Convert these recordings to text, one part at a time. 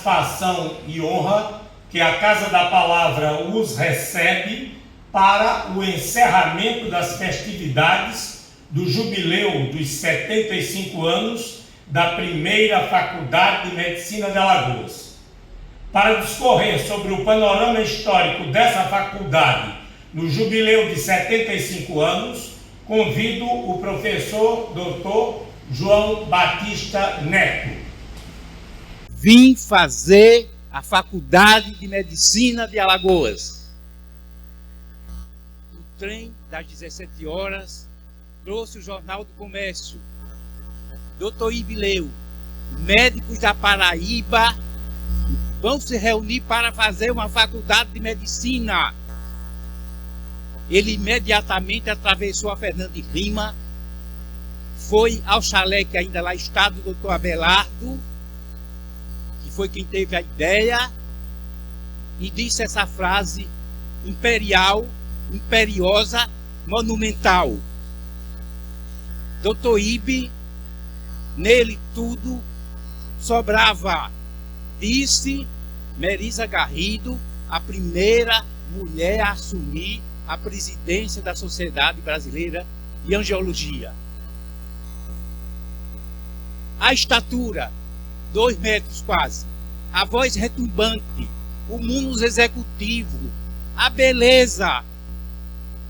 satisfação e honra que a Casa da Palavra os recebe para o encerramento das festividades do jubileu dos 75 anos da primeira Faculdade de Medicina de Alagoas. Para discorrer sobre o panorama histórico dessa faculdade no jubileu de 75 anos, convido o professor Dr. João Batista Neto. Vim fazer a Faculdade de Medicina de Alagoas. O trem das 17 horas trouxe o Jornal do Comércio. Dr. Ibileu, médicos da Paraíba vão se reunir para fazer uma faculdade de medicina. Ele imediatamente atravessou a Fernando Lima, foi ao chalé que ainda lá está do Dr. Abelardo, que foi quem teve a ideia, e disse essa frase imperial, imperiosa, monumental. Dr. Ibe, nele tudo sobrava, disse Merisa Garrido, a primeira mulher a assumir a presidência da Sociedade Brasileira de Angiologia. A estatura, 2 metros quase, a voz retumbante, o munus executivo, a beleza,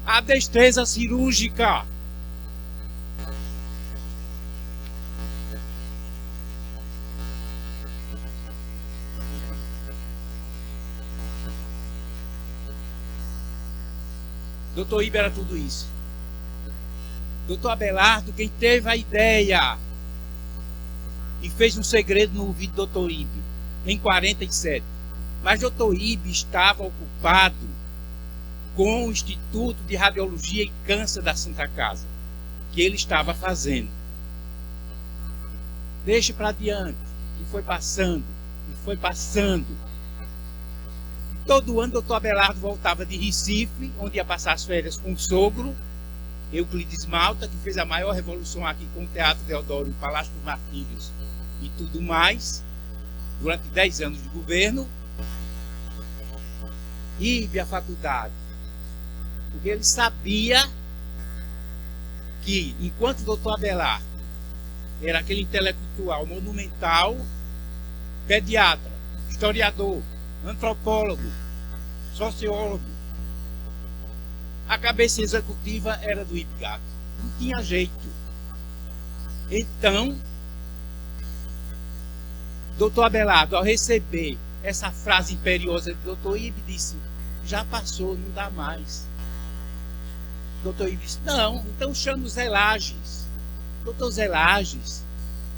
a destreza cirúrgica. Dr. Ibe era tudo isso. Dr. Abelardo, quem teve a ideia e fez um segredo no ouvido do Dr. Ibe, em 47. Mas Dr. Ibe estava ocupado com o Instituto de Radiologia e Câncer da Santa Casa, que ele estava fazendo. Deixe para diante, e foi passando, e foi passando. Todo ano, Dr. Abelardo voltava de Recife, onde ia passar as férias com o sogro, Euclides Malta, que fez a maior revolução aqui com o Teatro Deodoro, o Palácio dos Martírios e tudo mais, durante 10 anos de governo. E a faculdade, porque ele sabia que, enquanto o Dr. Abelardo era aquele intelectual monumental, pediatra, historiador, antropólogo, sociólogo, a cabeça executiva era do Ibe Gato. Não tinha jeito. Então, Dr. Abelardo, ao receber essa frase imperiosa de Dr. Ibe, disse: já passou, não dá mais. Dr. Ibe disse: não, então chama o Zé Lages. Dr. Zé Lages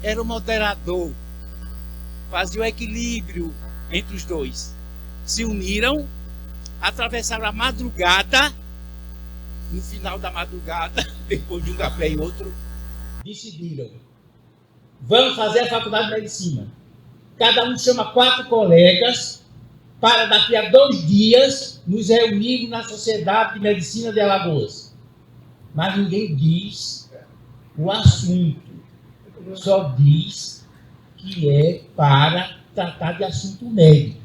era o moderador, fazia o equilíbrio entre os dois. Se uniram, atravessaram a madrugada, no final da madrugada, depois de um café e outro, decidiram: vamos fazer a Faculdade de Medicina. Cada um chama 4 colegas para daqui a 2 dias nos reunirmos na Sociedade de Medicina de Alagoas. Mas ninguém diz o assunto, só diz que é para tratar de assunto médico.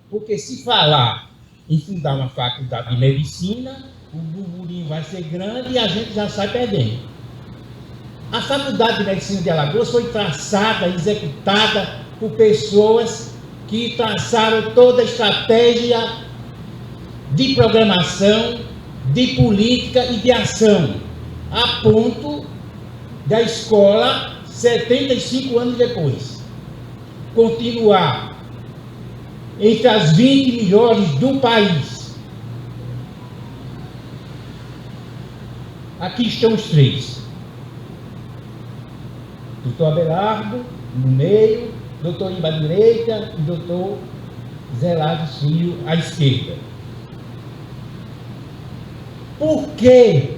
Porque se falar em fundar uma faculdade de medicina, o burburinho vai ser grande e a gente já sai perdendo. A Faculdade de Medicina de Alagoas foi traçada, executada por pessoas que traçaram toda a estratégia de programação, de política e de ação, a ponto da escola, 75 anos depois, continuar entre as 20 melhores do país. Aqui estão os 3. Dr. Abelardo, no meio, Dr. Ibe à direita e Dr. Zé Lages Filho à esquerda. Por que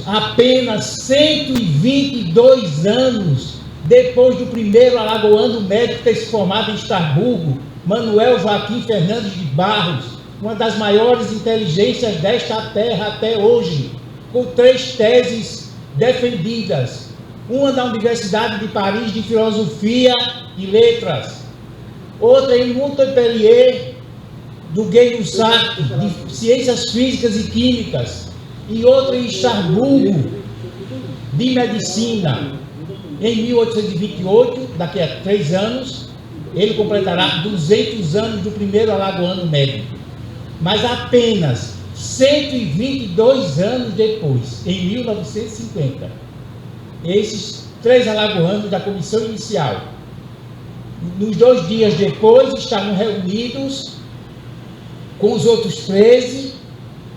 apenas 122 anos depois do primeiro alagoano médico ter se formado em Estrasburgo, Manuel Joaquim Fernandes de Barros, uma das maiores inteligências desta terra até hoje, com 3 teses defendidas, uma da Universidade de Paris de Filosofia e Letras, outra em Montpellier, do Gay-Lussac, de Ciências Físicas e Químicas, e outra em Estrasburgo, de Medicina. Em 1828, daqui a 3 anos, ele completará 200 anos do primeiro alagoano médico. Mas apenas 122 anos depois, em 1950, esses 3 alagoanos da comissão inicial, nos 2 dias depois, estavam reunidos com os outros 13,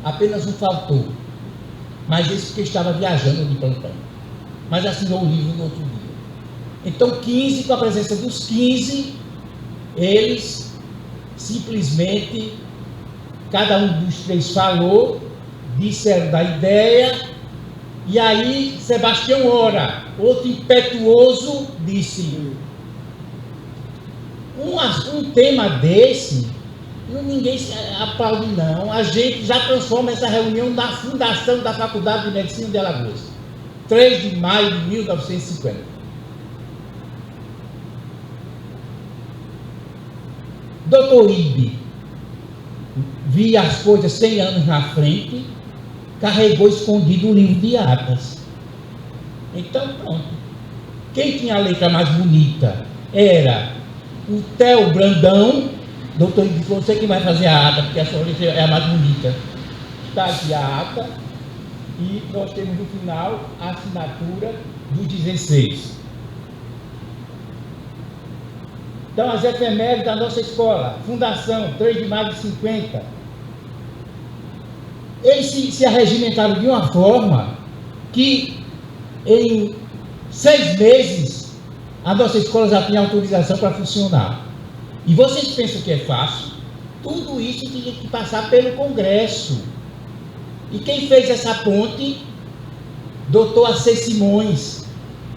apenas um faltou. Mas esse porque estava viajando de plantão. Mas assinou o livro no outro dia. Então, 15, com a presença dos 15, eles simplesmente, cada um dos 3 falou, disseram da ideia, e aí Sebastião Ora, outro impetuoso, disse: um tema desse, ninguém aplaude não, a gente já transforma essa reunião na fundação da Faculdade de Medicina de Alagoas, 3 de maio de 1950. Dr. Ibe via as coisas 100 anos na frente, carregou escondido o livro de atas. Então, pronto. Quem tinha a letra mais bonita era o Theo Brandão. Dr. Ibe falou: você que vai fazer a ata, porque a sua letra é a mais bonita. Está aqui a ata, e nós temos no final a assinatura dos 16. Então, as efemérides da nossa escola, fundação, 3 de maio de 50. Eles se arregimentaram de uma forma que, em 6 meses, a nossa escola já tinha autorização para funcionar. E vocês pensam que é fácil? Tudo isso tinha que passar pelo Congresso. E quem fez essa ponte? Dr. A.C. Simões,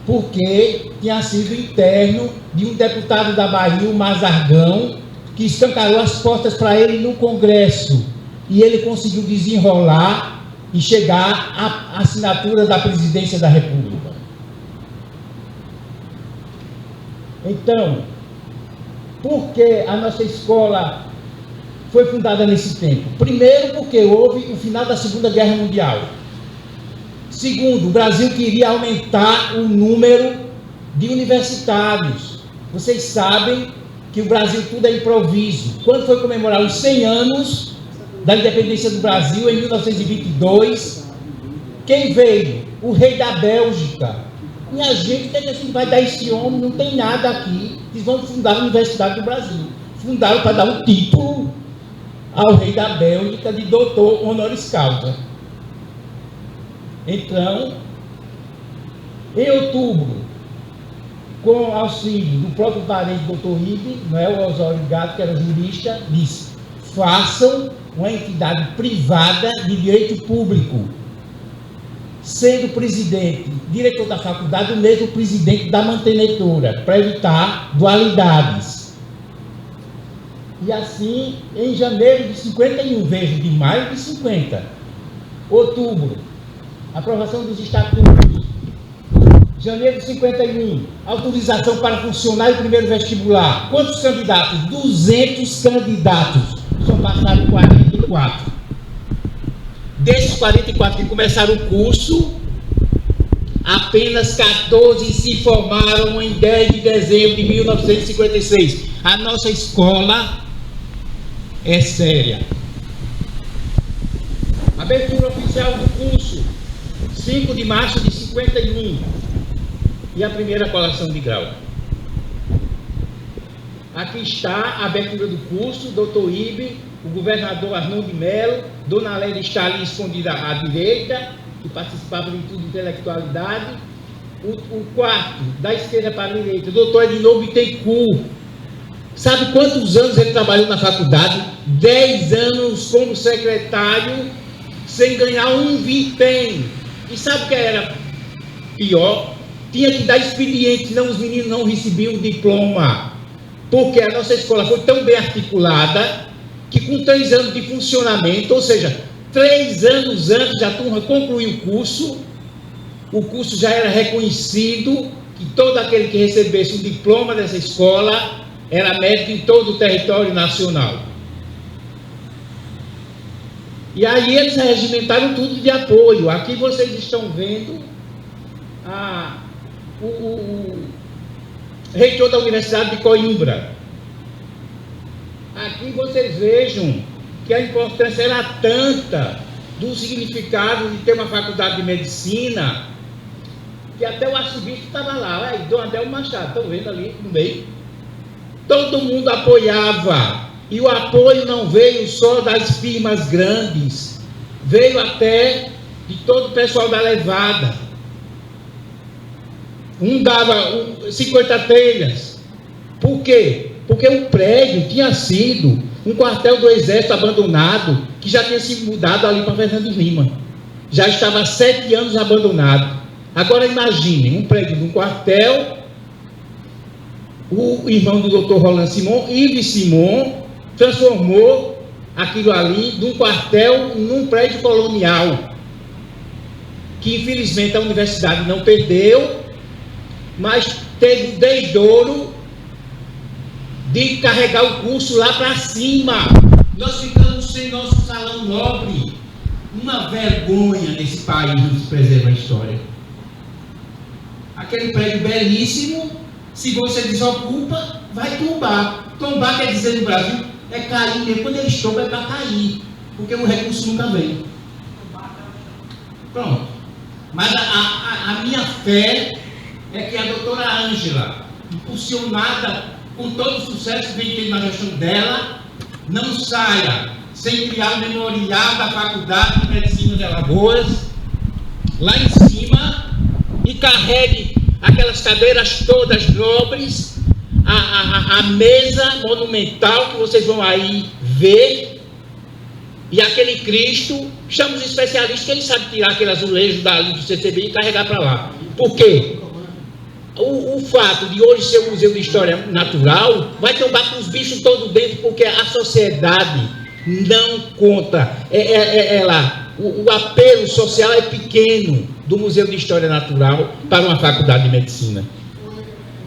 porque tinha sido interno de um deputado da Bahia, o Mazargão, que escancarou as portas para ele no Congresso. E ele conseguiu desenrolar e chegar à assinatura da Presidência da República. Então, por que a nossa escola foi fundada nesse tempo? Primeiro, porque houve o final da Segunda Guerra Mundial. Segundo, o Brasil queria aumentar o número de universitários. Vocês sabem que o Brasil tudo é improviso. Quando foi comemorar os 100 anos da independência do Brasil, em 1922, quem veio? O rei da Bélgica. Minha gente, o que a gente vai dar a esse homem? Não tem nada aqui. Eles vão fundar a Universidade do Brasil. Fundaram para dar um título ao rei da Bélgica de doutor honoris causa. Então, em outubro, com auxílio do próprio parente do Dr. Ibe, o Osório Gato, que era jurista, disse: façam uma entidade privada de direito público, sendo o presidente, diretor da faculdade, o mesmo presidente da mantenedora, para evitar dualidades. E assim, em janeiro de 51, vejo, de maio de 50, outubro, aprovação dos estatutos, janeiro de 51, autorização para funcionar o primeiro vestibular. Quantos candidatos? 200 candidatos. Só passaram 44. Desses 44 que começaram o curso, apenas 14 se formaram em 10 de dezembro de 1956. A nossa escola é séria. Abertura oficial do curso, 5 de março de 51. E a primeira colação de grau. Aqui está a abertura do curso, Dr. Ibe, o governador Arnon de Mello, Dona Lélia está ali escondida à direita, que participava de tudo de intelectualidade. O quarto, da esquerda para a direita, Dr. Edinô Bittencourt. Sabe quantos anos ele trabalhou na faculdade? 10 anos como secretário, sem ganhar um vintém. E sabe o que era pior? Tinha que dar expediente, senão os meninos não recebiam diploma. Porque a nossa escola foi tão bem articulada que com 3 anos de funcionamento, ou seja, 3 anos antes da turma concluir o curso já era reconhecido, que todo aquele que recebesse um diploma dessa escola era médico em todo o território nacional. E aí eles regimentaram tudo de apoio. Aqui vocês estão vendo o reitor da Universidade de Coimbra. Aqui vocês vejam que a importância era tanta do significado de ter uma faculdade de medicina, que até o arcebispo estava lá, Dom Adel Machado, estão vendo ali no meio? Todo mundo apoiava, e o apoio não veio só das firmas grandes, veio até de todo o pessoal da levada. Um dava 50 telhas. Por quê? Porque o prédio tinha sido um quartel do Exército abandonado, que já tinha sido mudado ali para Fernando Lima. Já estava há 7 anos abandonado. Agora imaginem, um prédio de um quartel, o irmão do Dr. Roland Simon, Yves Simon, transformou aquilo ali de um quartel num prédio colonial, que infelizmente a universidade não perdeu, mas teve o desdouro de carregar o curso lá para cima. Nós ficamos sem nosso salão nobre. Uma vergonha nesse país não se preserva a história. Aquele prédio belíssimo, se você desocupa, vai tombar. Tombar quer dizer no Brasil, é cair mesmo. Quando eles tombam é para cair, porque o recurso nunca vem. Pronto. Mas a minha fé é que a doutora Ângela, impulsionada com todo o sucesso que tem na gestão dela, não saia sem criar o memorial da Faculdade de Medicina de Alagoas, lá em cima, e carregue aquelas cadeiras todas nobres, a mesa monumental que vocês vão aí ver, e aquele Cristo, chama os especialistas que eles sabem tirar aquele azulejo dali do CCB e carregar para lá. Por quê? O fato de hoje ser um museu de história natural vai tombar com os bichos todos dentro, porque a sociedade não conta. O apelo social é pequeno do Museu de História Natural para uma faculdade de medicina.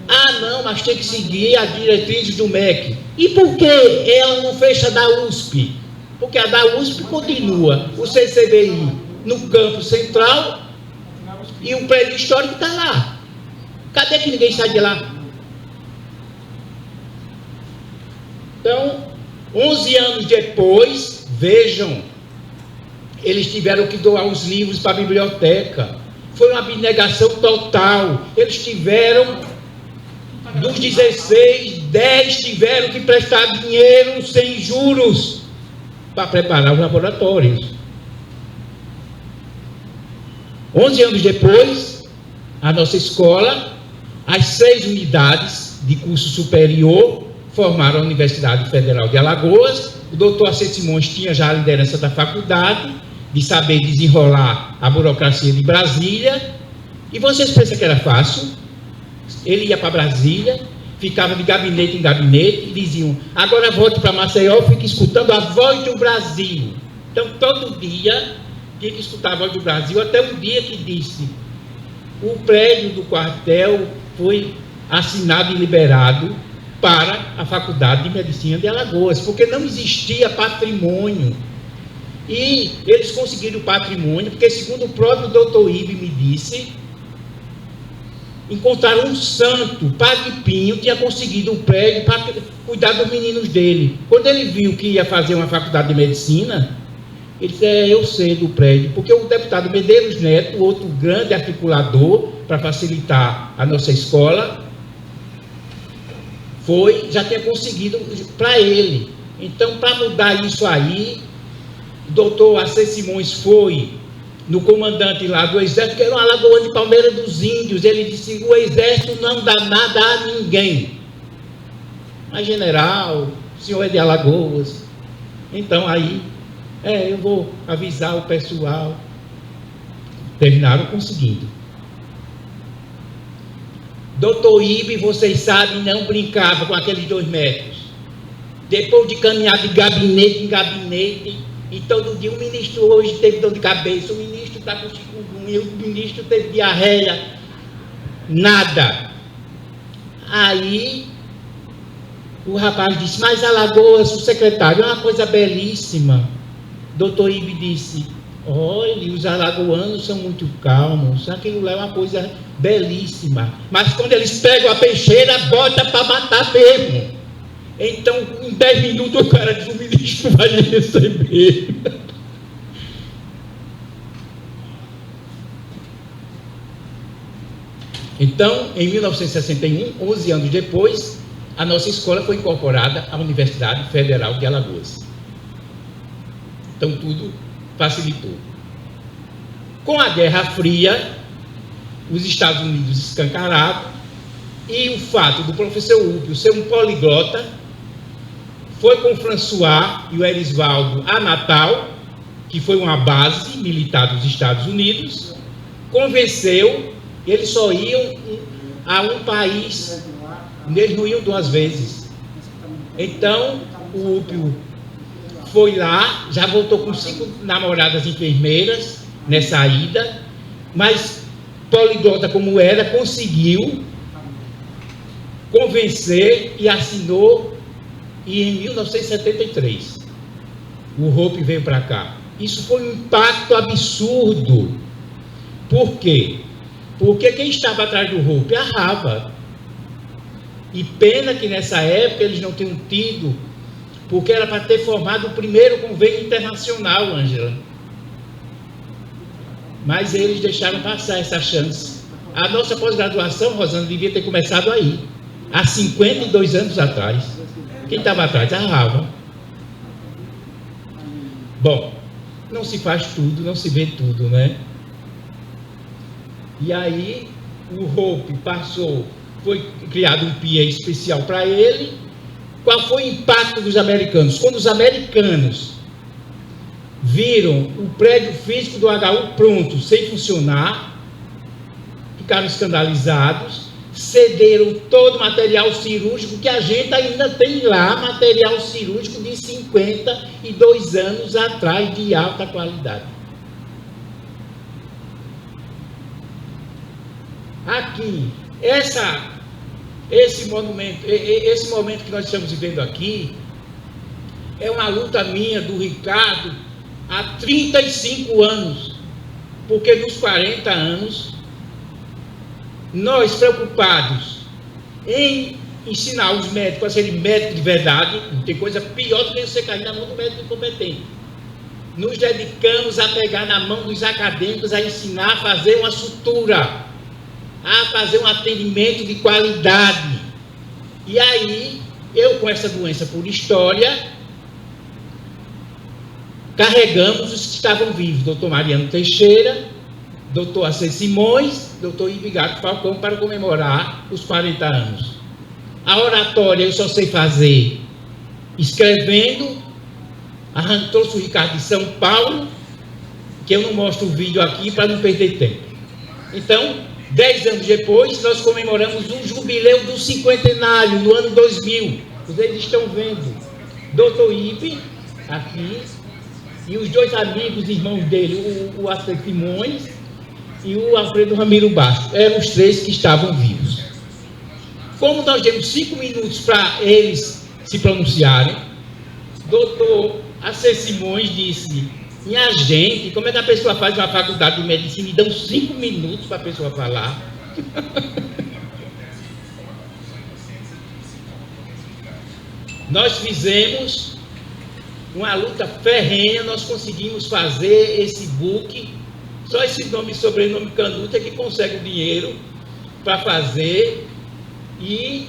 Ah, não, mas tem que seguir as diretrizes do MEC. E por que ela não fecha da USP? Porque a da USP continua o CCBI no campo central e o prédio histórico está lá. Cadê que ninguém sai de lá? Então, 11 anos depois, vejam, eles tiveram que doar os livros para a biblioteca. Foi uma abnegação total. Eles tiveram, dos 16, 10 tiveram que prestar dinheiro sem juros para preparar os laboratórios. 11 anos depois, a nossa escola, as 6 unidades de curso superior formaram a Universidade Federal de Alagoas. O doutor Acer Simões tinha já a liderança da faculdade, de saber desenrolar a burocracia de Brasília. E vocês pensam que era fácil? Ele ia para Brasília, ficava de gabinete em gabinete e diziam: agora volte para Maceió, fique escutando a voz do Brasil. Então, todo dia tinha que escutar a voz do Brasil, até um dia que disse: o prédio do quartel foi assinado e liberado para a Faculdade de Medicina de Alagoas, porque não existia patrimônio. E eles conseguiram o patrimônio, porque, segundo o próprio doutor Ibe me disse, encontraram um santo, Padre Pinho, tinha conseguido o prédio para cuidar dos meninos dele. Quando ele viu que ia fazer uma faculdade de medicina, ele disse: eu sei do prédio, porque o deputado Medeiros Neto, outro grande articulador para facilitar a nossa escola, já tinha conseguido para ele. Então, para mudar isso aí, o doutor Acer Simões foi no comandante lá do Exército, que era um alagoano de Palmeira dos Índios. Ele disse: o Exército não dá nada a ninguém. Mas, general, o senhor é de Alagoas. Então, aí, eu vou avisar o pessoal. Terminaram conseguindo. Doutor Ibe, vocês sabem, não brincava com aqueles 2 metros. Depois de caminhar de gabinete em gabinete, e todo dia o ministro hoje teve dor de cabeça, o ministro está com chikungunya, o ministro teve diarreia, nada. Aí O rapaz disse, mas Alagoas, o secretário, é uma coisa belíssima. Doutor Ibe disse, olhe, os alagoanos são muito calmos, aquilo lá é uma coisa belíssima. Mas quando eles pegam a peixeira, bota para matar mesmo. Então, em 10 minutos, o cara diz, o ministro vai lhe receber. Então, em 1961, 11 anos depois, a nossa escola foi incorporada à Universidade Federal de Alagoas. Então, tudo facilitou. Com a Guerra Fria, os Estados Unidos escancararam, e o fato do professor Úpio ser um poliglota, foi com o François e o Erisvaldo a Natal, que foi uma base militar dos Estados Unidos, convenceu, eles só iam a um país, eles não iam 2 vezes. Então, o Úpio foi lá, já voltou com 5 namoradas enfermeiras nessa ida, mas poliglota como era, conseguiu convencer e assinou, e em 1973 o Hope veio para cá. Isso foi um impacto absurdo. Por quê? Porque quem estava atrás do Hope? A Harvard. E pena que nessa época eles não tenham tido, porque era para ter formado o primeiro convênio internacional, Ângela. Mas eles deixaram passar essa chance. A nossa pós-graduação, Rosana, devia ter começado aí, há 52 anos atrás. Quem estava atrás? A Harvard. Bom, não se faz tudo, não se vê tudo, né? E aí, o Hope passou, foi criado um PA especial para ele. Qual foi o impacto dos americanos? Quando os americanos viram o prédio físico do HU pronto, sem funcionar, ficaram escandalizados, cederam todo o material cirúrgico, que a gente ainda tem lá, material cirúrgico de 52 anos atrás, de alta qualidade. Aqui, esse momento que nós estamos vivendo aqui, é uma luta minha, do Ricardo, há 35 anos, porque nos 40 anos, nós preocupados em ensinar os médicos a serem médicos de verdade, não tem coisa pior do que você cair na mão do médico incompetente. Nos dedicamos a pegar na mão dos acadêmicos, a ensinar a fazer uma sutura, a fazer um atendimento de qualidade. E aí, eu com essa doença por história, carregamos os que estavam vivos, doutor Mariano Teixeira, doutor AC Simões, doutor Ibigato Falcão, para comemorar os 40 anos. A oratória eu só sei fazer escrevendo. Trouxe o Ricardo de São Paulo, que eu não mostro o vídeo aqui para não perder tempo. Então, 10 anos depois, nós comemoramos o jubileu do cinquentenário, no ano 2000. Vocês estão vendo, doutor Ibe, aqui, e os 2 amigos, irmãos dele, o AC Simões e o Alfredo Ramiro Bastos, eram os 3 que estavam vivos. Como nós demos 5 minutos para eles se pronunciarem, doutor AC Simões disse, minha gente, como é que a pessoa faz uma faculdade de medicina e dão 5 minutos para a pessoa falar? Nós fizemos uma luta ferrenha, nós conseguimos fazer esse book. Só esse nome e sobrenome Canuto é que consegue o dinheiro para fazer. E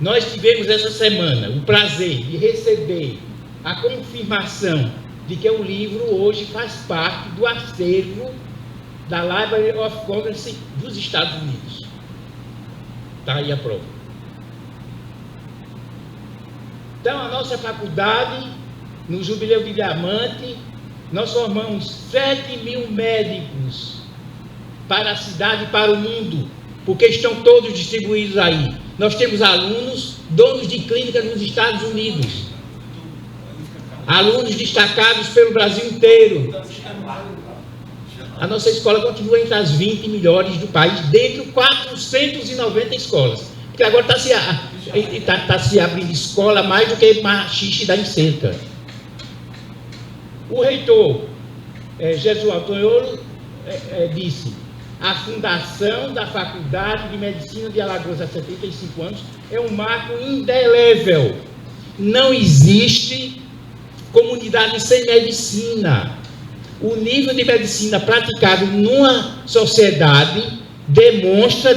nós tivemos essa semana o prazer de receber a confirmação de que o livro hoje faz parte do acervo da Library of Congress dos Estados Unidos. Está aí a prova. Então, a nossa faculdade, no Jubileu de Diamante, nós formamos 7.000 médicos para a cidade e para o mundo, porque estão todos distribuídos aí. Nós temos alunos, donos de clínica nos Estados Unidos, alunos destacados pelo Brasil inteiro. A nossa escola continua entre as 20 melhores do país, dentre 490 escolas. Porque agora está se está se abrindo escola mais do que machixe da Encerca. O reitor, Jesus Antoniolo, disse: a fundação da Faculdade de Medicina de Alagoas há 75 anos é um marco indelével. Não existe comunidade sem medicina. O nível de medicina praticado numa sociedade denota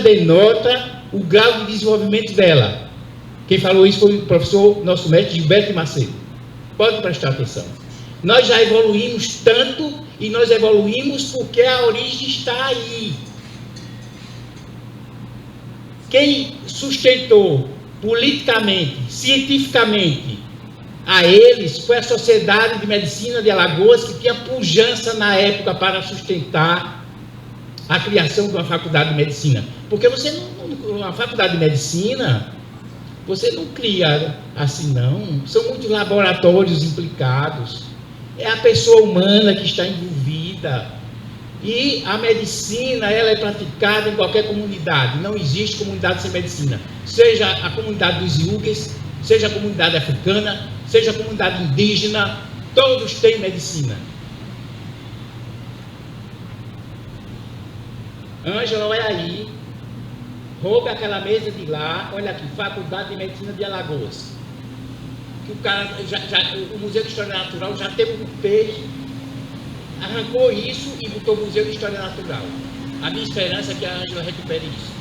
o grau de desenvolvimento dela. Quem falou isso foi o professor, nosso mestre Gilberto Macedo. Pode prestar atenção. Nós já evoluímos tanto, e nós evoluímos porque a origem está aí. Quem sustentou politicamente, cientificamente, a eles foi a Sociedade de Medicina de Alagoas, que tinha pujança na época para sustentar a criação de uma faculdade de medicina. Porque você não, uma faculdade de medicina, você não cria assim, não. São muitos laboratórios implicados. É a pessoa humana que está envolvida. E a medicina, ela é praticada em qualquer comunidade. Não existe comunidade sem medicina. Seja a comunidade dos Iugues, seja a comunidade africana, seja a comunidade indígena, todos têm medicina. Ângela, olha aí, rouba aquela mesa de lá, olha aqui, Faculdade de Medicina de Alagoas. Que o cara, o Museu de História Natural já teve um peixe, arrancou isso e botou o Museu de História Natural. A minha esperança é que a Ângela recupere isso.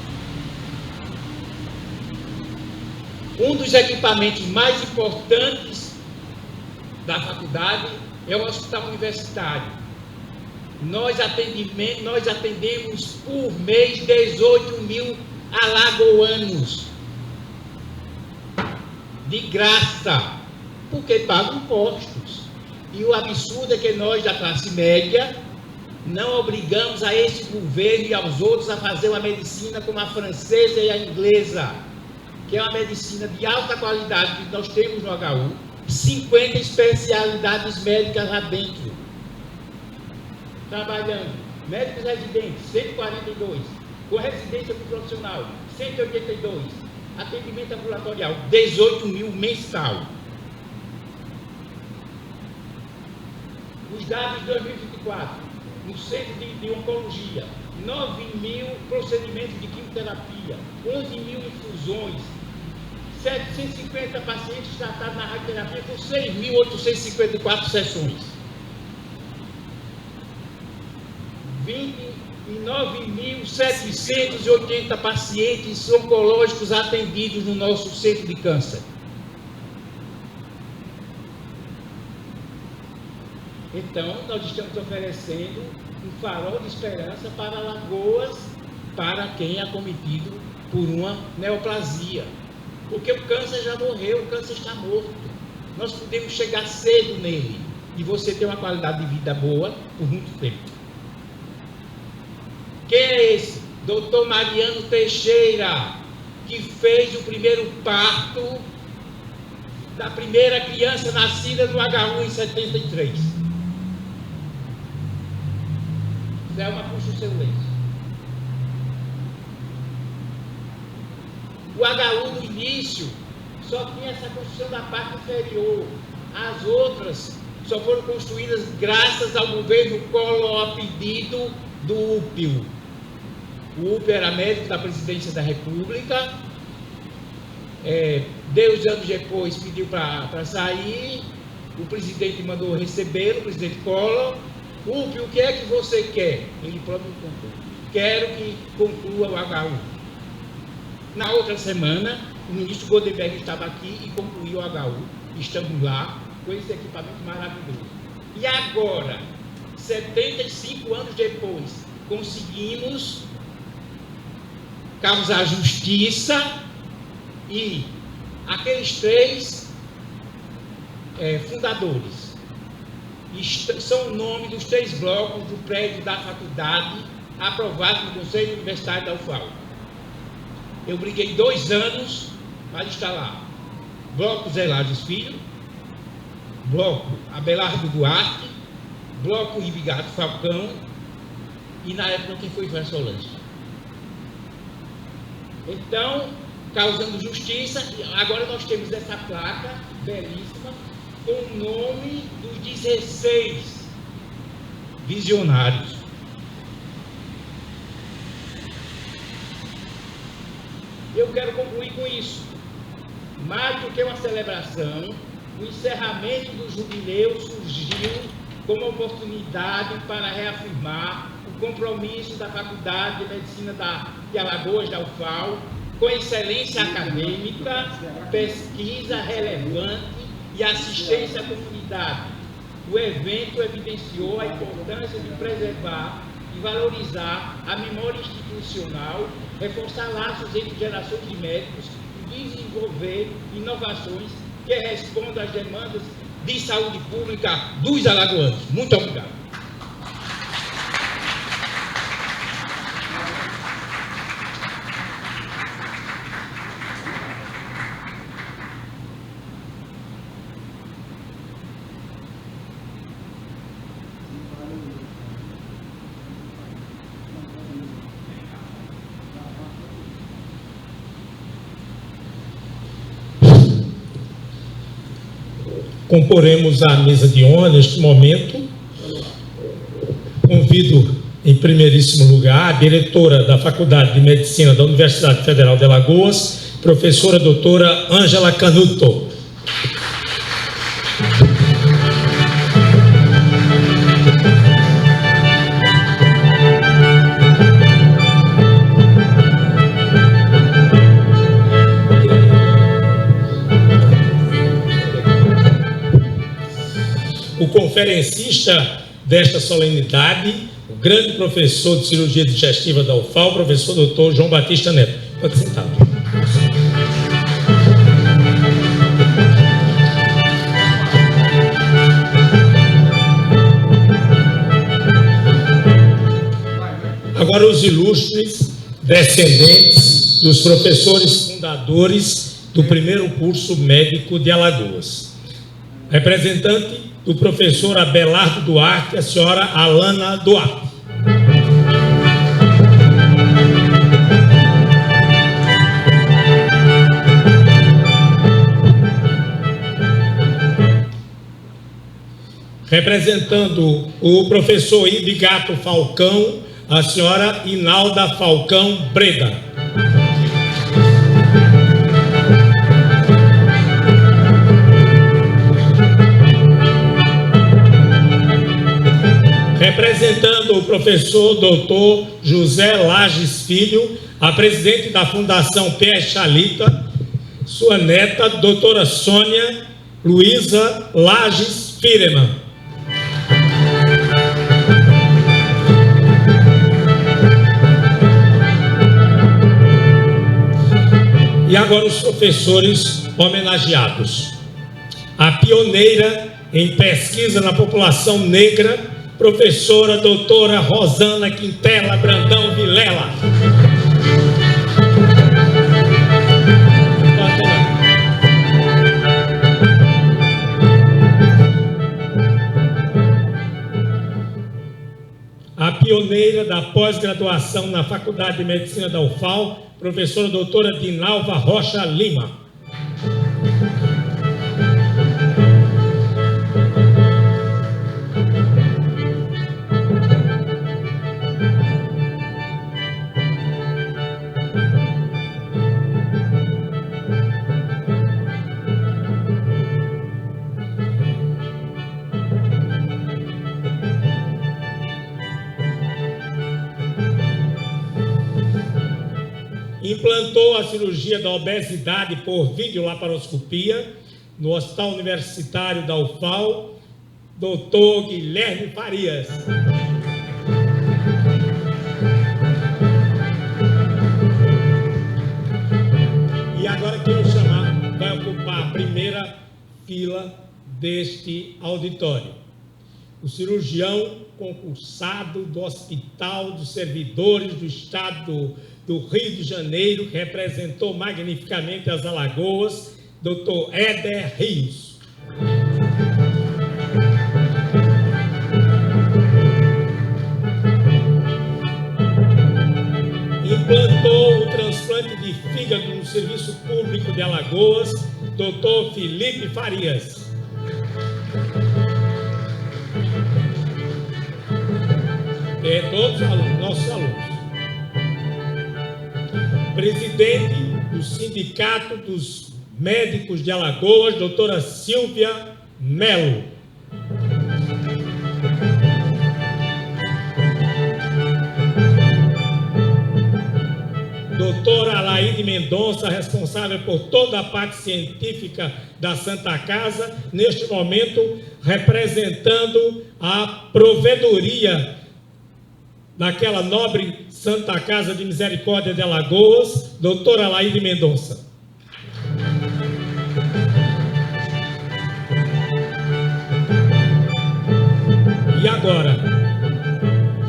Um dos equipamentos mais importantes da faculdade é o hospital universitário. Nós atendemos por mês 18 mil alagoanos. De graça, porque pagam impostos. E o absurdo é que nós, da classe média, não obrigamos a esse governo e aos outros a fazer uma medicina como a francesa e a inglesa, que é uma medicina de alta qualidade que nós temos no HU, 50 especialidades médicas lá dentro. Trabalhando, médicos residentes, 142, com residência profissional, 182, atendimento ambulatorial, 18 mil mensal. Os dados de 2024, no centro de oncologia, 9 mil procedimentos de quimioterapia, 11 mil infusões, 750 pacientes tratados na radioterapia com 6.854 sessões. 29.780 pacientes oncológicos atendidos no nosso centro de câncer. Então, nós estamos oferecendo um farol de esperança para Alagoas, para quem é acometido por uma neoplasia. Porque o câncer já morreu, o câncer está morto. Nós podemos chegar cedo nele e você ter uma qualidade de vida boa por muito tempo. Quem é esse? Dr. Mariano Teixeira, que fez o primeiro parto da primeira criança nascida no HU em 73. Thelma, puxa o seu lenço. O HU no início só tinha essa construção da parte inferior. As outras só foram construídas graças ao governo Collor a pedido do UPIO. O UPIO era médico da presidência da República. 10 anos depois pediu para sair. O presidente mandou recebê-lo, o presidente Collor. UPIO, o que é que você quer? Ele próprio concluiu. Quero que conclua o HU. Na outra semana, o ministro Goldenberg estava aqui e concluiu o HU. Estamos lá com esse equipamento maravilhoso. E agora, 75 anos depois, conseguimos causar justiça e aqueles 3 fundadores são o nome dos 3 blocos do prédio da faculdade aprovado no Conselho Universitário da UFAL. Eu briguei 2 anos para estar lá. Bloco Zé Lages Filho, Bloco Abelardo Duarte, Bloco Ribigato Falcão e na época quem foi Solange. Então, causando justiça. E agora nós temos essa placa belíssima com o nome dos 16 visionários. Eu quero concluir com isso. Mais do que uma celebração, o encerramento do jubileu surgiu como oportunidade para reafirmar o compromisso da Faculdade de Medicina de Alagoas, da UFAL, com excelência acadêmica, pesquisa relevante e assistência à comunidade. O evento evidenciou a importância de preservar e valorizar a memória institucional, reforçar laços entre gerações de médicos e desenvolver inovações que respondam às demandas de saúde pública dos alagoanos. Muito obrigado. Comporemos a mesa de honra neste momento. Convido, em primeiríssimo lugar, a diretora da Faculdade de Medicina da Universidade Federal de Alagoas, professora doutora Ângela Canuto. O conferencista desta solenidade, o grande professor de cirurgia digestiva da UFAL, o professor doutor João Batista Neto. Pode sentar. Agora os ilustres descendentes dos professores fundadores do primeiro curso médico de Alagoas. Representante do professor Abelardo Duarte, a senhora Alana Duarte. Representando o professor Ibigato Falcão, a senhora Inalda Falcão Breda. Representando o professor doutor José Lages Filho, a presidente da Fundação Pé Chalita, sua neta, doutora Sônia Luísa Lages Fireman. E agora os professores homenageados. A pioneira em pesquisa na população negra, professora doutora Rosana Quintela Brandão Vilela. A pioneira da pós-graduação na Faculdade de Medicina da UFAL, professora doutora Dinalva Rocha Lima. Implantou a cirurgia da obesidade por videolaparoscopia no Hospital Universitário da UFAL, doutor Guilherme Farias. E agora quem eu chamar vai ocupar a primeira fila deste auditório. O cirurgião concursado do Hospital dos Servidores do Estado do Rio de Janeiro, que representou magnificamente as Alagoas, Dr. Éder Rios. Implantou o transplante de fígado fígado no Serviço Público de Alagoas, Dr. Felipe Farias. Todos os alunos, nossos alunos. Presidente do Sindicato dos Médicos de Alagoas, doutora Silvia Melo. Doutora Alaide Mendonça, responsável por toda a parte científica da Santa Casa, neste momento representando a provedoria daquela nobre Santa Casa de Misericórdia de Alagoas, doutora Alaide Mendonça. E agora,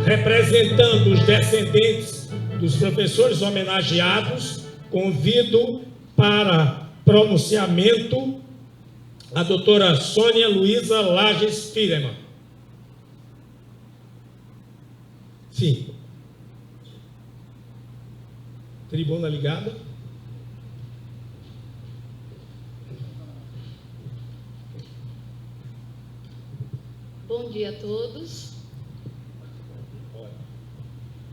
representando os descendentes dos professores homenageados, convido para pronunciamento a doutora Sônia Luísa Lages Fireman. Sim. Tribuna ligada. Bom dia a todos.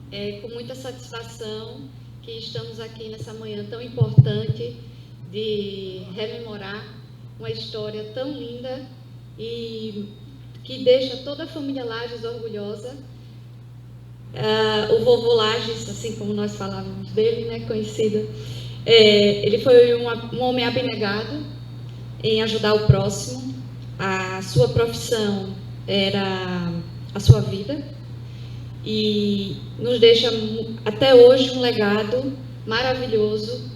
É com muita satisfação que estamos aqui nessa manhã tão importante de rememorar uma história tão linda e que deixa toda a família Lages orgulhosa. O vovô Lages, assim como nós falávamos dele, né, conhecido, ele foi um homem abnegado em ajudar o próximo. A sua profissão era a sua vida e nos deixa até hoje um legado maravilhoso,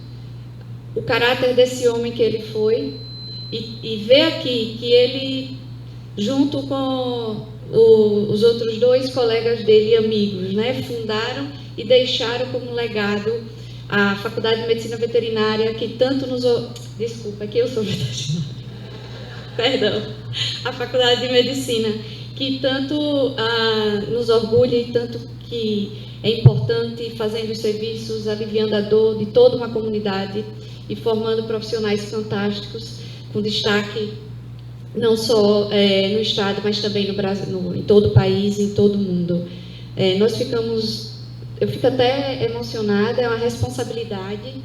o caráter desse homem que ele foi, e ver aqui que ele, junto com os outros dois colegas dele, amigos, né, fundaram e deixaram como legado a Faculdade de Medicina Veterinária, que tanto nos... Desculpa, que eu sou veterinária. Perdão. A Faculdade de Medicina, que tanto nos orgulha e tanto que é importante, fazendo os serviços, aliviando a dor de toda uma comunidade e formando profissionais fantásticos, com destaque não só no Estado, mas também no Brasil, em todo o país, em todo o mundo. Eu fico até emocionada, é uma responsabilidade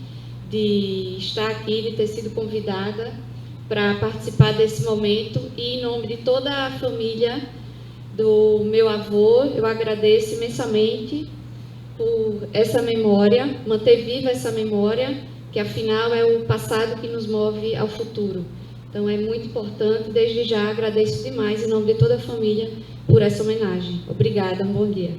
de estar aqui, de ter sido convidada para participar desse momento, e em nome de toda a família do meu avô, eu agradeço imensamente por essa memória, manter viva essa memória, que afinal é o passado que nos move ao futuro. Então é muito importante, desde já agradeço demais em nome de toda a família por essa homenagem. Obrigada, um bom dia.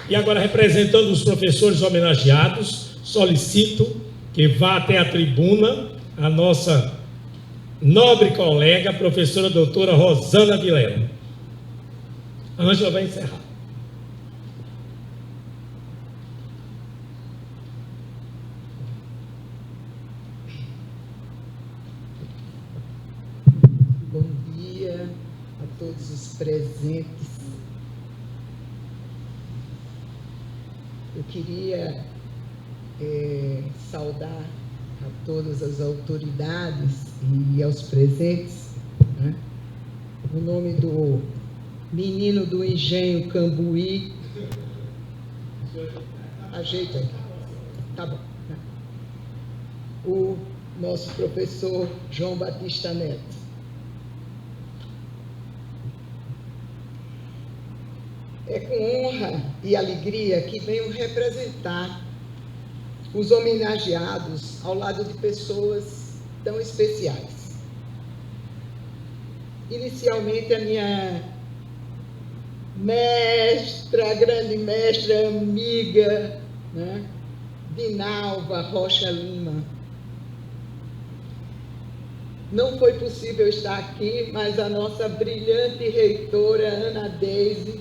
E agora, representando os professores homenageados, solicito que vá até a tribuna a nossa nobre colega, a professora doutora Rosana Vilela. A Ângela vai encerrar. Bom dia a todos os presentes. Eu queria saudar a todas as autoridades e aos presentes, né? No nome do menino do engenho Cambuí. Ajeita aqui. Tá bom. Né? O nosso professor João Batista Neto. É com honra e alegria que venho representar os homenageados ao lado de pessoas tão especiais. Inicialmente, a minha mestra, grande mestra, amiga, né, Dinalva Rocha Lima. Não foi possível estar aqui, mas a nossa brilhante reitora, Ana Deise,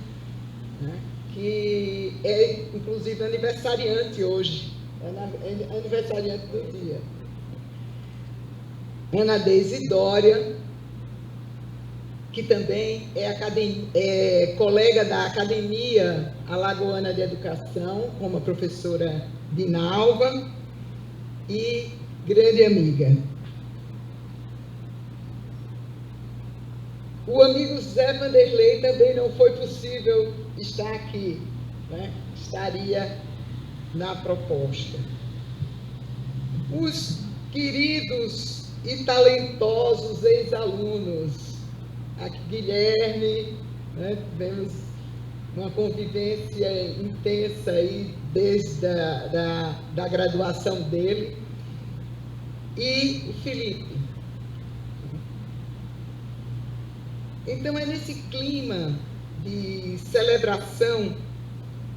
né, que é, inclusive, aniversariante hoje. É aniversariante do dia. Ana Deise Dória, que também é colega da Academia Alagoana de Educação, como a professora Dinalva, e grande amiga. O amigo Zé Vanderlei também não foi possível estar aqui, né? Estaria na proposta. Os queridos e talentosos ex-alunos, aqui Guilherme, né? Tivemos uma convivência intensa aí desde da graduação dele, e o Felipe. Então é nesse clima de celebração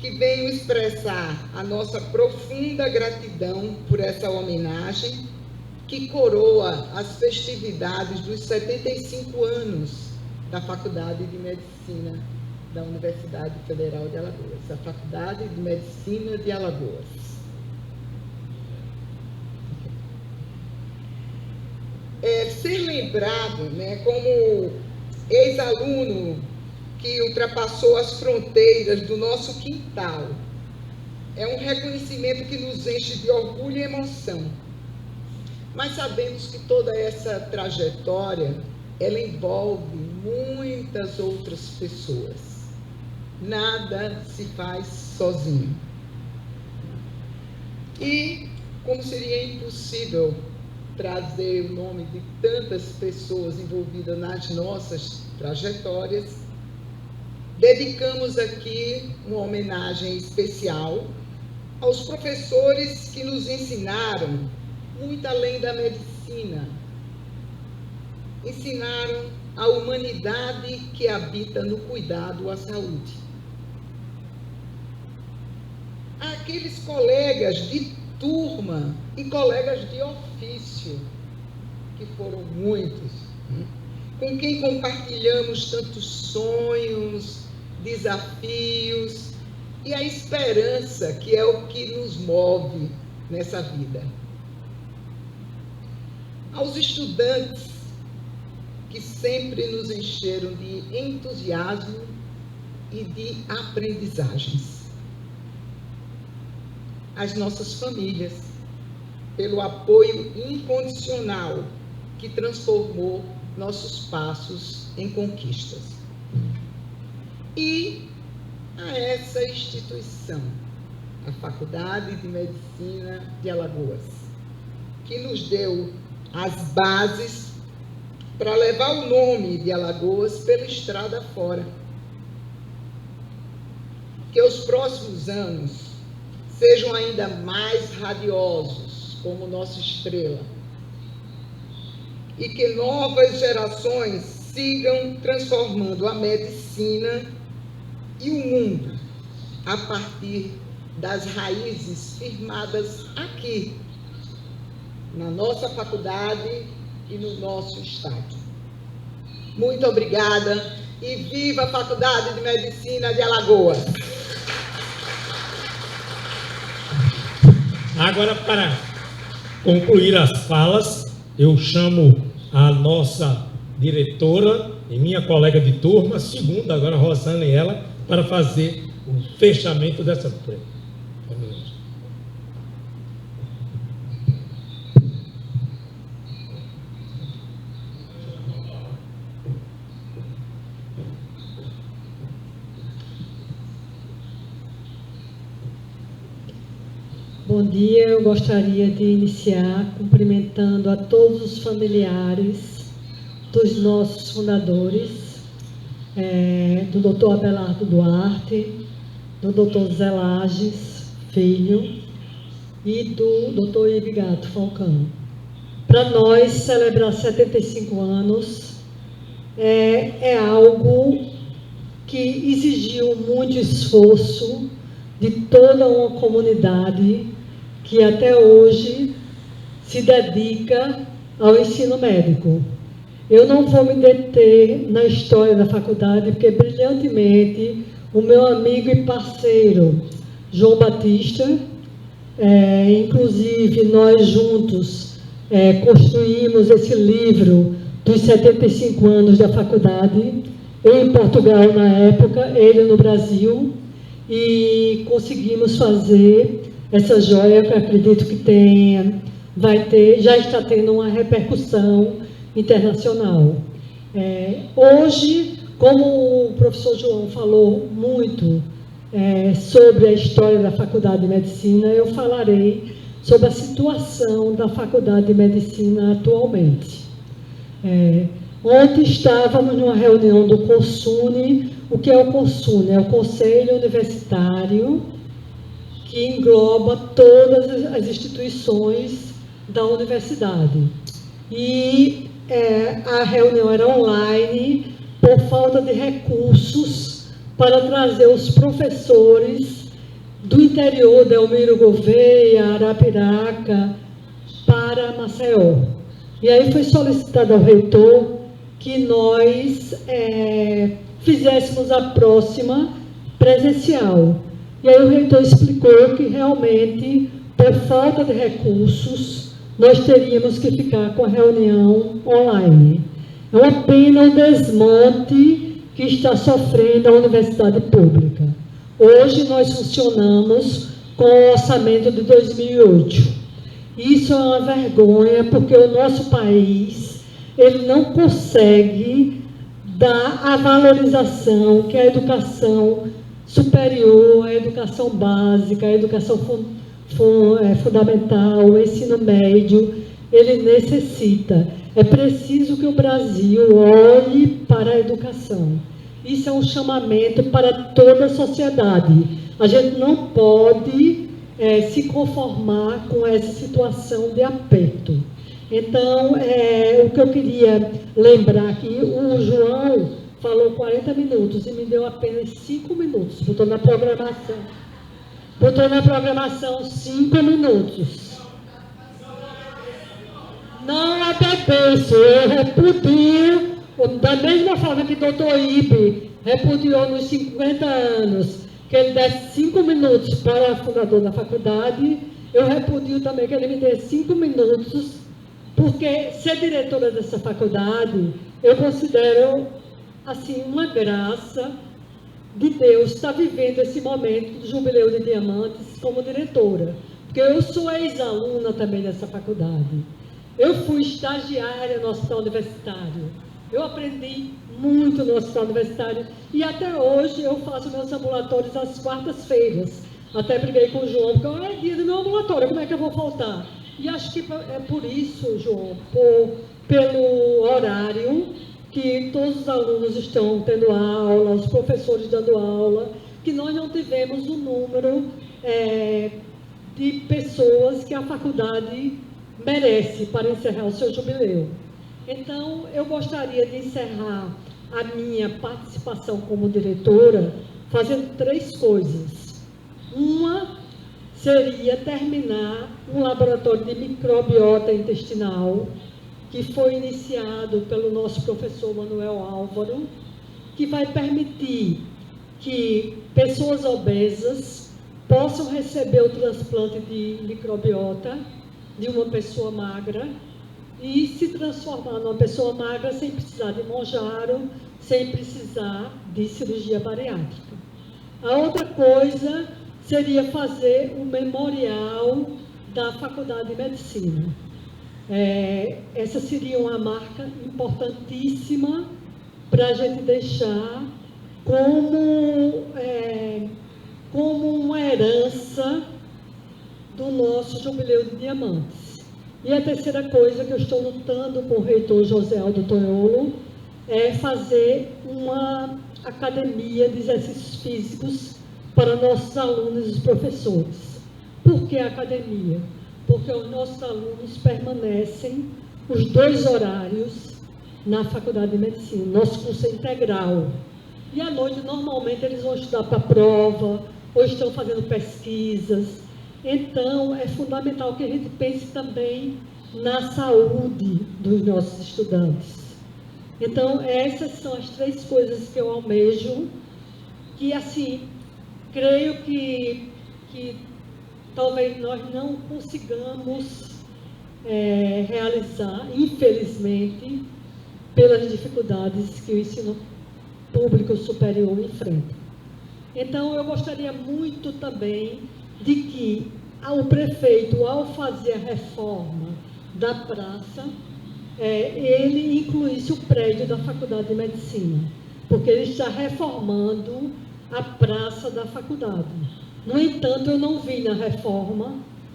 que venho expressar a nossa profunda gratidão por essa homenagem que coroa as festividades dos 75 anos da Faculdade de Medicina da Universidade Federal de Alagoas, a Faculdade de Medicina de Alagoas. Ser lembrado, né, como ex-aluno que ultrapassou as fronteiras do nosso quintal, é um reconhecimento que nos enche de orgulho e emoção. Mas sabemos que toda essa trajetória, ela envolve muitas outras pessoas. Nada se faz sozinho. E, como seria impossível trazer o nome de tantas pessoas envolvidas nas nossas trajetórias, dedicamos aqui uma homenagem especial aos professores que nos ensinaram muito além da medicina. Ensinaram a humanidade que habita no cuidado à saúde. Aqueles colegas de turma e colegas de ofício, que foram muitos, com quem compartilhamos tantos sonhos, desafios e a esperança, que é o que nos move nessa vida. Aos estudantes que sempre nos encheram de entusiasmo e de aprendizagens. Às nossas famílias, pelo apoio incondicional que transformou nossos passos em conquistas. E a essa instituição, a Faculdade de Medicina de Alagoas, que nos deu as bases para levar o nome de Alagoas pela estrada fora. Que os próximos anos sejam ainda mais radiosos, como nossa estrela, e que novas gerações sigam transformando a medicina e o mundo a partir das raízes firmadas aqui, na nossa faculdade e no nosso estado. Muito obrigada e viva a Faculdade de Medicina de Alagoas! Agora, para concluir as falas, eu chamo a nossa diretora e minha colega de turma, segunda, agora Rosana e ela, para fazer o fechamento dessa prova. Bom dia, eu gostaria de iniciar cumprimentando a todos os familiares dos nossos fundadores, do Dr. Abelardo Duarte, do Dr. Zé Lages Filho e do Dr. Ibigato Falcão. Para nós, celebrar 75 anos é algo que exigiu muito esforço de toda uma comunidade que até hoje se dedica ao ensino médico. Eu não vou me deter na história da faculdade, porque brilhantemente o meu amigo e parceiro João Batista, inclusive nós juntos construímos esse livro dos 75 anos da faculdade, eu em Portugal na época, ele no Brasil, e conseguimos fazer essa joia que eu acredito que já está tendo uma repercussão internacional. Hoje, como o professor João falou muito sobre a história da Faculdade de Medicina, eu falarei sobre a situação da Faculdade de Medicina atualmente. Ontem estávamos numa reunião do CONSUNE. O que é o CONSUNE? É o Conselho Universitário, que engloba todas as instituições da universidade. E a reunião era online, por falta de recursos para trazer os professores do interior de Elmiro Gouveia, Arapiraca, para Maceió. E aí foi solicitado ao reitor que nós fizéssemos a próxima presencial. E aí o reitor explicou que realmente, por falta de recursos, nós teríamos que ficar com a reunião online. É uma pena o desmonte que está sofrendo a universidade pública. Hoje nós funcionamos com o orçamento de 2008. Isso é uma vergonha, porque o nosso país ele não consegue dar a valorização que a educação superior, a educação básica, a educação fundamental, o ensino médio, ele necessita. É preciso que o Brasil olhe para a educação. Isso é um chamamento para toda a sociedade. A gente não pode se conformar com essa situação de aperto. Então, o que eu queria lembrar aqui, o João falou 40 minutos e me deu apenas 5 minutos, botou na programação 5 minutos. Não agradeço, eu repudio, da mesma forma que o doutor Ibe repudiou nos 50 anos, que ele desse 5 minutos para o fundador da faculdade, eu repudio também que ele me dê 5 minutos, porque ser diretora dessa faculdade, eu considero, assim, uma graça de Deus estar vivendo esse momento do Jubileu de Diamantes como diretora, porque eu sou ex-aluna também dessa faculdade. Eu fui estagiária no hospital universitário, eu aprendi muito no hospital universitário e até hoje eu faço meus ambulatórios às quartas-feiras. Até briguei com o João, porque é dia do meu ambulatório, como é que eu vou faltar? E acho que é por isso, João, pelo horário que todos os alunos estão tendo aula, os professores dando aula, que nós não tivemos o número de pessoas que a faculdade merece para encerrar o seu jubileu. Então, eu gostaria de encerrar a minha participação como diretora fazendo 3 coisas. Uma seria terminar um laboratório de microbiota intestinal, que foi iniciado pelo nosso professor Manuel Álvaro, que vai permitir que pessoas obesas possam receber o transplante de microbiota de uma pessoa magra e se transformar numa pessoa magra sem precisar de Monjaro, sem precisar de cirurgia bariátrica. A outra coisa seria fazer um memorial da Faculdade de Medicina. Essa seria uma marca importantíssima para a gente deixar como uma herança do nosso Jubileu de Diamantes. E a terceira coisa que eu estou lutando com o reitor José Aldo Toiolo é fazer uma academia de exercícios físicos para nossos alunos e os professores. Por que a academia? Porque os nossos alunos permanecem os 2 horários na Faculdade de Medicina. Nosso curso é integral. E à noite, normalmente, eles vão estudar para a prova, ou estão fazendo pesquisas. Então, é fundamental que a gente pense também na saúde dos nossos estudantes. Então, essas são as 3 coisas que eu almejo, que, assim, creio que talvez nós não consigamos realizar, infelizmente, pelas dificuldades que o ensino público superior enfrenta. Então, eu gostaria muito também de que o prefeito, ao fazer a reforma da praça, ele incluísse o prédio da Faculdade de Medicina, porque ele está reformando a praça da faculdade. No entanto, eu não vi na reforma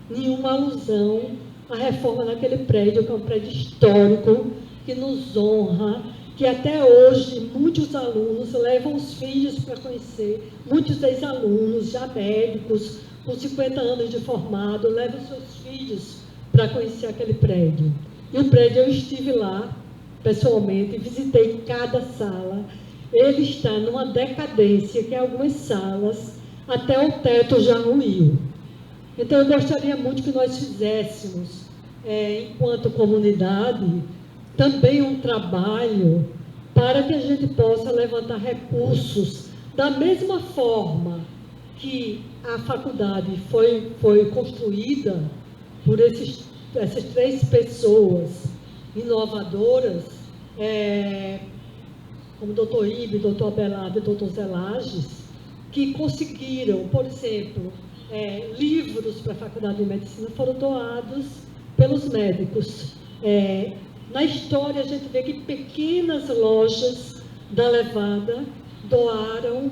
nenhuma alusão à reforma daquele prédio, que é um prédio histórico, que nos honra, que até hoje muitos alunos levam os filhos para conhecer, muitos ex-alunos, já médicos, com 50 anos de formado, levam seus filhos para conhecer aquele prédio. E o prédio, eu estive lá, pessoalmente, visitei cada sala. Ele está numa decadência, que algumas salas, até o teto já ruiu. Então, eu gostaria muito que nós fizéssemos, enquanto comunidade, também um trabalho para que a gente possa levantar recursos da mesma forma que a faculdade foi construída por essas 3 pessoas inovadoras, como o doutor Ibe, o doutor Abelardo e o doutor Zé Lages, que conseguiram, por exemplo, livros para a Faculdade de Medicina foram doados pelos médicos. Na história, a gente vê que pequenas lojas da Levada doaram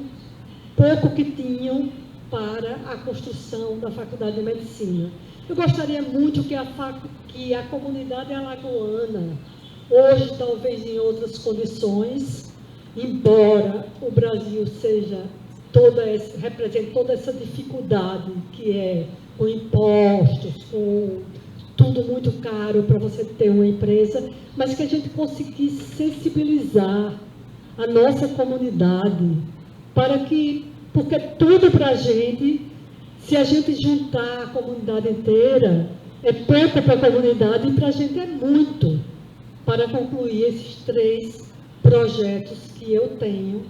pouco que tinham para a construção da Faculdade de Medicina. Eu gostaria muito que a comunidade alagoana, hoje talvez em outras condições, embora o Brasil represente toda essa dificuldade que é com impostos, com tudo muito caro para você ter uma empresa, mas que a gente conseguisse sensibilizar a nossa comunidade porque tudo para a gente, se a gente juntar a comunidade inteira, é pouco para a comunidade e para a gente é muito para concluir esses 3 projetos que eu tenho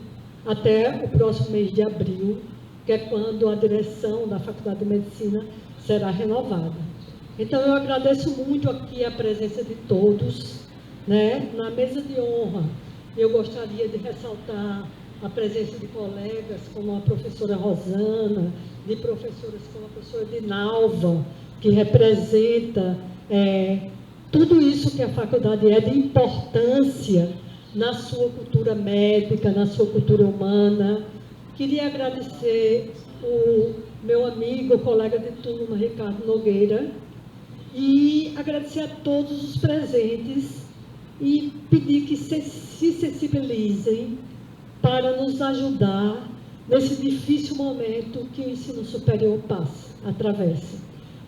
até o próximo mês de abril, que é quando a direção da Faculdade de Medicina será renovada. Então, eu agradeço muito aqui a presença de todos, né? Na mesa de honra, eu gostaria de ressaltar a presença de colegas como a professora Rosana, de professoras como a professora Dinalva, que representa tudo isso que a faculdade é de importância na sua cultura médica, na sua cultura humana. Queria agradecer o meu amigo, colega de turma, Ricardo Nogueira, e agradecer a todos os presentes e pedir que se sensibilizem para nos ajudar nesse difícil momento que o ensino superior atravessa.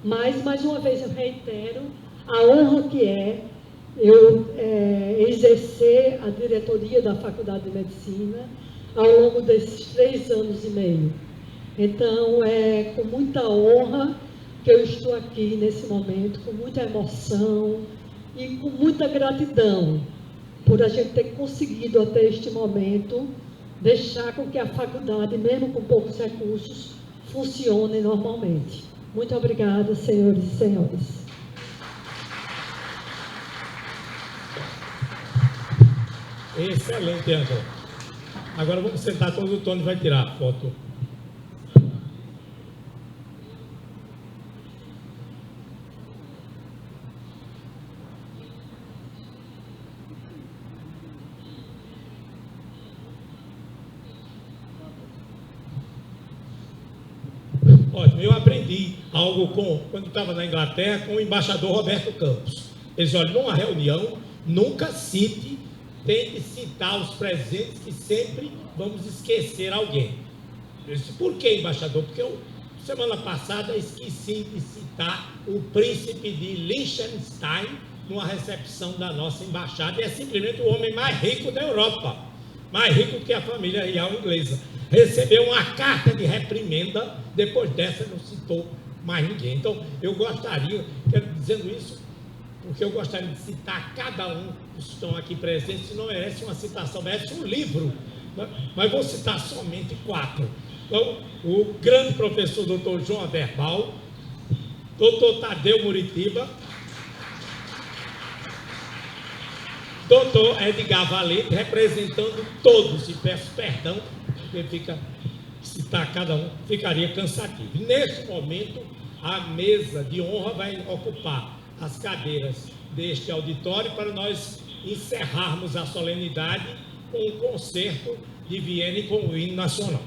Mas, mais uma vez, eu reitero a honra que eu exercer a diretoria da Faculdade de Medicina ao longo desses 3 anos e meio. Então, é com muita honra que eu estou aqui nesse momento, com muita emoção e com muita gratidão por a gente ter conseguido até este momento deixar com que a faculdade, mesmo com poucos recursos, funcione normalmente. Muito obrigada, senhores e senhoras. Excelente, Angela. Agora vamos sentar todos, o Tony vai tirar a foto. Ótimo, eu aprendi algo quando estava na Inglaterra com o embaixador Roberto Campos. Ele disse, olha, numa reunião, nunca tente citar os presentes, que sempre vamos esquecer alguém. Eu disse, por que, embaixador? Porque semana passada, esqueci de citar o príncipe de Liechtenstein numa recepção da nossa embaixada, e é simplesmente o homem mais rico da Europa, mais rico que a família real inglesa. Recebeu uma carta de reprimenda, depois dessa não citou mais ninguém. Então, eu gostaria, dizendo isso, porque eu gostaria de citar cada um que estão aqui presentes, se não merece uma citação, merece um livro, mas vou citar somente 4. Então, o grande professor Dr. João Aberbal, Dr. Tadeu Muritiba, Doutor Edgar Valente, representando todos, e peço perdão, porque citar cada um ficaria cansativo. E neste momento, a mesa de honra vai ocupar as cadeiras deste auditório para nós encerrarmos a solenidade com um concerto de Viena e com o hino nacional.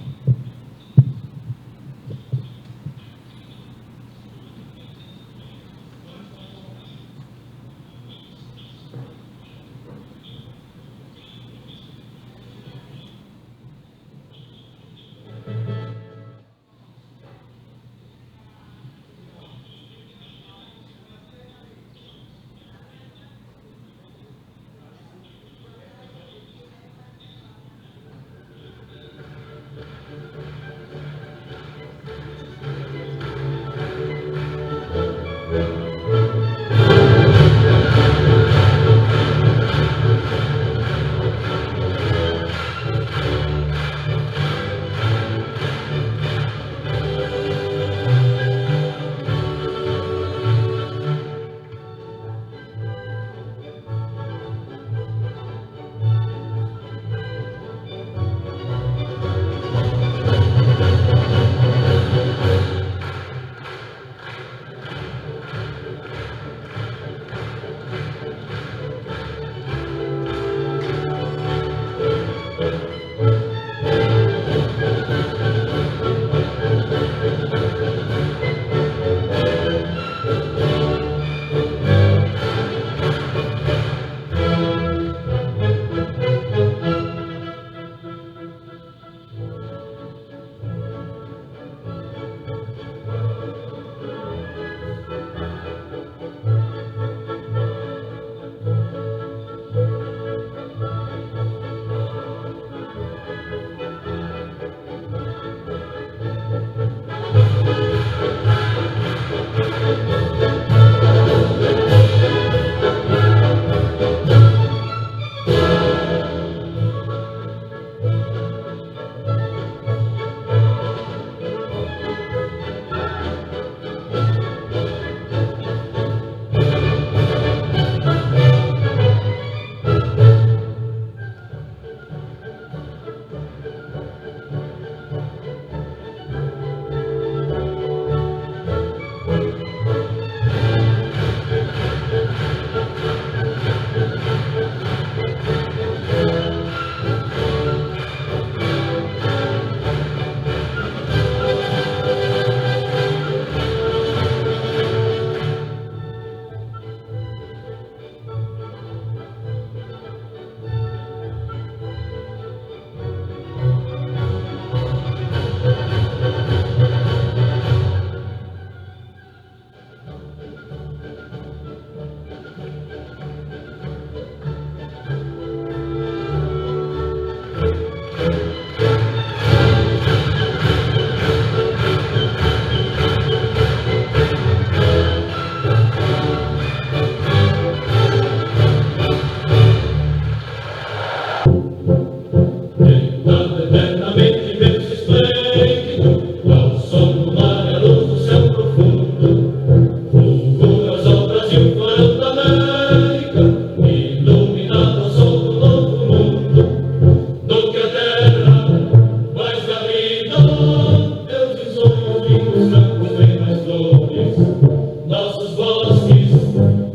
Nossos bosques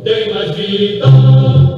têm mais vida.